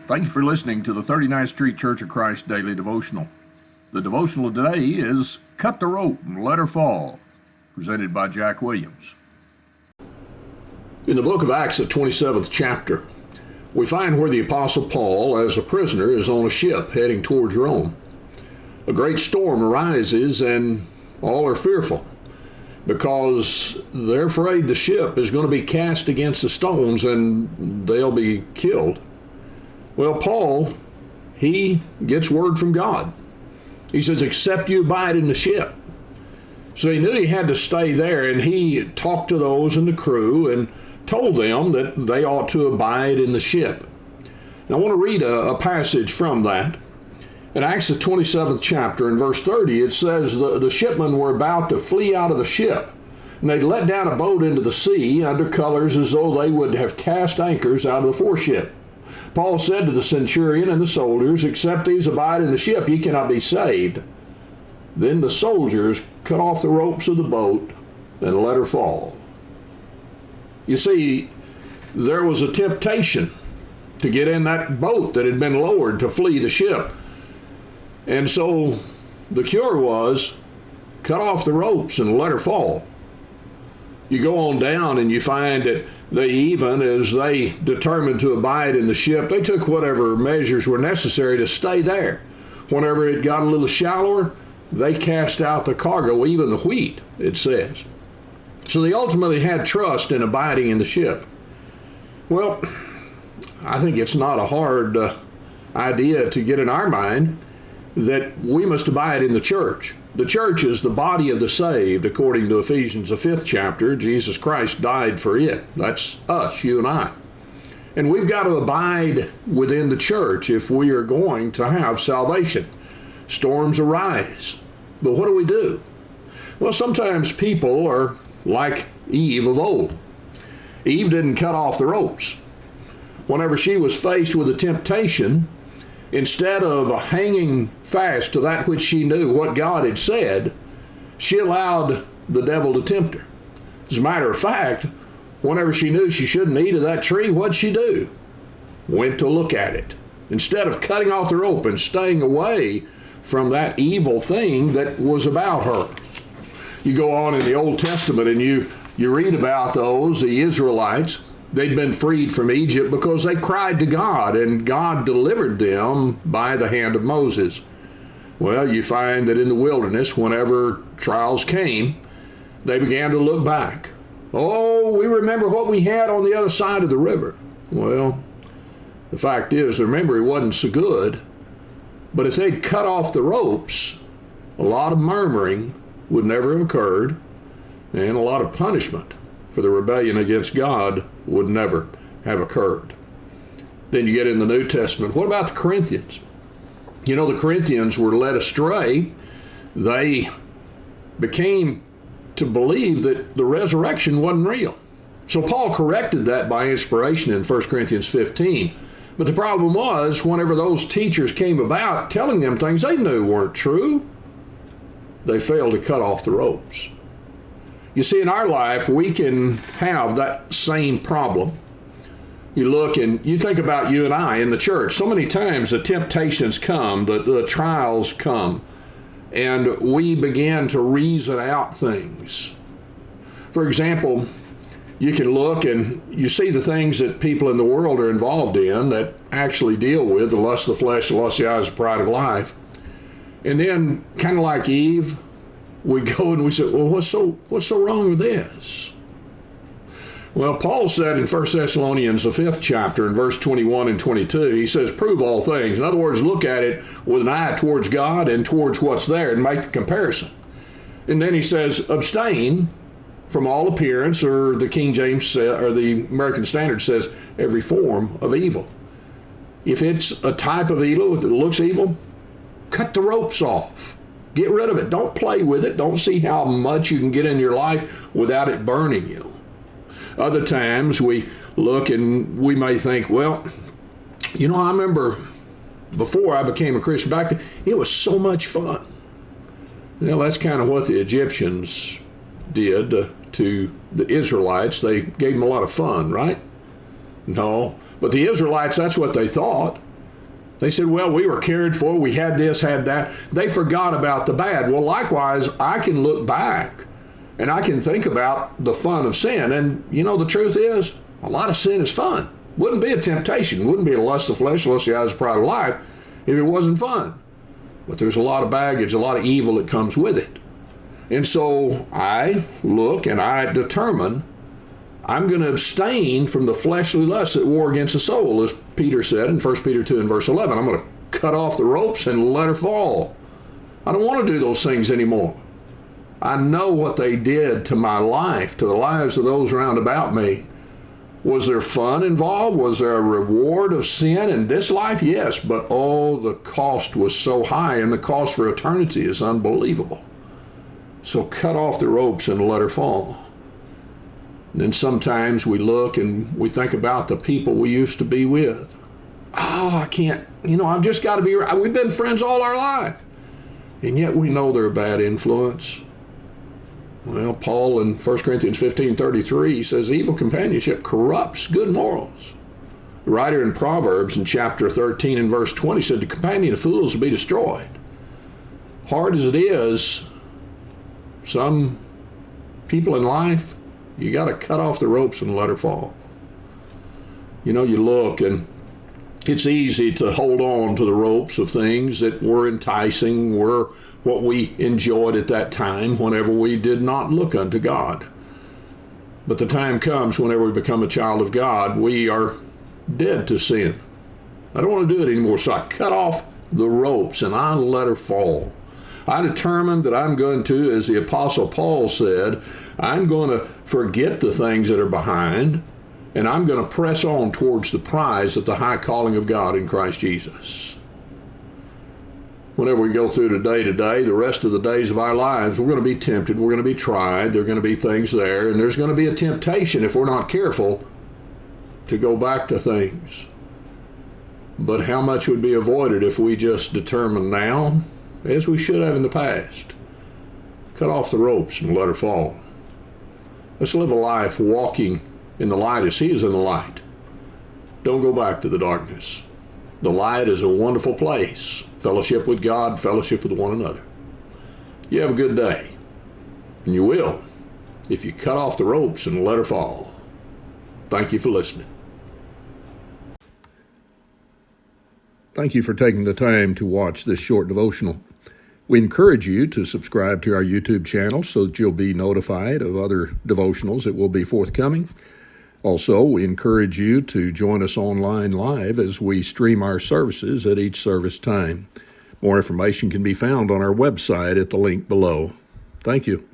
Thank you for listening to the 39th Street Church of Christ Daily Devotional. The devotional today is Cut the Rope and Let Her Fall, presented by Jack Williams. In the book of Acts, the 27th chapter, we find where the Apostle Paul, as a prisoner, is on a ship heading towards Rome. A great storm arises and all are fearful because they're afraid the ship is going to be cast against the stones and they'll be killed. Well, Paul, he gets word from God. He says, except you abide in the ship. So he knew he had to stay there, and he talked to those in the crew and told them that they ought to abide in the ship. Now, I want to read a passage from that. In Acts the 27th chapter, in verse 30, it says, the shipmen were about to flee out of the ship, and they let down a boat into the sea under colors as though they would have cast anchors out of the foreship. Paul said to the centurion and the soldiers, except these abide in the ship, ye cannot be saved. Then the soldiers cut off the ropes of the boat and let her fall. You see, there was a temptation to get in that boat that had been lowered to flee the ship. And so the cure was cut off the ropes and let her fall. You go on down and you find that they, even as they determined to abide in the ship, they took whatever measures were necessary to stay there. Whenever it got a little shallower, they cast out the cargo, even the wheat, it says. So they ultimately had trust in abiding in the ship. Well, I think it's not a hard idea to get in our mind that we must abide in the church. The church is the body of the saved, according to Ephesians, the 5th chapter. Jesus Christ died for it. That's us, you and I. And we've got to abide within the church if we are going to have salvation. Storms arise. But what do? Well, sometimes people are like Eve of old. Eve didn't cut off the ropes. Whenever she was faced with a temptation, instead of hanging fast to that which she knew, what God had said, she allowed the devil to tempt her. As a matter of fact, whenever she knew she shouldn't eat of that tree, what'd she do? Went to look at it. Instead of cutting off the rope and staying away from that evil thing that was about her. You go on in the Old Testament and you read about those, the Israelites. They'd been freed from Egypt because they cried to God, and God delivered them by the hand of Moses. Well, you find that in the wilderness, whenever trials came, they began to look back. Oh, we remember what we had on the other side of the river. Well, the fact is, their memory wasn't so good. But if they'd cut off the ropes, a lot of murmuring would never have occurred, and a lot of punishment for the rebellion against God would never have occurred. Then you get in the New Testament. What about the Corinthians? You know, the Corinthians were led astray. They became to believe that the resurrection wasn't real. So Paul corrected that by inspiration in 1 Corinthians 15. But the problem was, whenever those teachers came about telling them things they knew weren't true, they failed to cut off the ropes. You see, in our life, we can have that same problem. You look and you think about you and I in the church. So many times the temptations come, the trials come, and we begin to reason out things. For example, you can look and you see the things that people in the world are involved in that actually deal with the lust of the flesh, the lust of the eyes, the pride of life. And then, kind of like Eve, we go and we say, well, what's so wrong with this? Well, Paul said in 1 Thessalonians, the 5th chapter, in verse 21 and 22, he says, prove all things. In other words, look at it with an eye towards God and towards what's there and make the comparison. And then he says, abstain from all appearance, or the King James or the American Standard says, every form of evil. If it's a type of evil that looks evil, cut the ropes off. Get rid of it. Don't play with it. Don't see how much you can get in your life without it burning you. Other times we look and we may think, well, you know, I remember before I became a Christian back then, it was so much fun. Well, that's kind of what the Egyptians did to the Israelites. They gave them a lot of fun, right? No, but the Israelites, that's what they thought. They said, well, we were cared for, we had this, had that. They forgot about the bad. Well, likewise, I can look back and I can think about the fun of sin. And the truth is, a lot of sin is fun. Wouldn't be a temptation, wouldn't be a lust of the flesh, lust of the eyes, pride of life, if it wasn't fun. But there's a lot of baggage, a lot of evil that comes with it. And so I look and I determine I'm going to abstain from the fleshly lusts that war against the soul, as Peter said in 1 Peter 2 and verse 11. I'm going to cut off the ropes and let her fall. I don't want to do those things anymore. I know what they did to my life, to the lives of those around about me. Was there fun involved? Was there a reward of sin in this life? Yes, but oh, the cost was so high, and the cost for eternity is unbelievable. So cut off the ropes and let her fall. And then sometimes we look and we think about the people we used to be with. Oh, I can't, I've just got to be right. We've been friends all our life. And yet we know they're a bad influence. Well, Paul in 1 Corinthians 15:33 says, evil companionship corrupts good morals. The writer in Proverbs in chapter 13 and verse 20 said, the companion of fools will be destroyed. Hard as it is, some people in life, you got to cut off the ropes and let her fall. You look and it's easy to hold on to the ropes of things that were enticing, were what we enjoyed at that time whenever we did not look unto God. But the time comes whenever we become a child of God, we are dead to sin. I don't want to do it anymore, so I cut off the ropes and I let her fall. I determined that I'm going to, as the Apostle Paul said, I'm going to forget the things that are behind, and I'm going to press on towards the prize of the high calling of God in Christ Jesus. Whenever we go through today, the rest of the days of our lives, we're going to be tempted, we're going to be tried, there are going to be things there, and there's going to be a temptation, if we're not careful, to go back to things. But how much would be avoided if we just determined now, as we should have in the past, cut off the ropes and let her fall. Let's live a life walking in the light as he is in the light. Don't go back to the darkness. The light is a wonderful place. Fellowship with God, fellowship with one another. You have a good day. And you will if you cut off the ropes and let her fall. Thank you for listening. Thank you for taking the time to watch this short devotional. We encourage you to subscribe to our YouTube channel so that you'll be notified of other devotionals that will be forthcoming. Also, we encourage you to join us online live as we stream our services at each service time. More information can be found on our website at the link below. Thank you.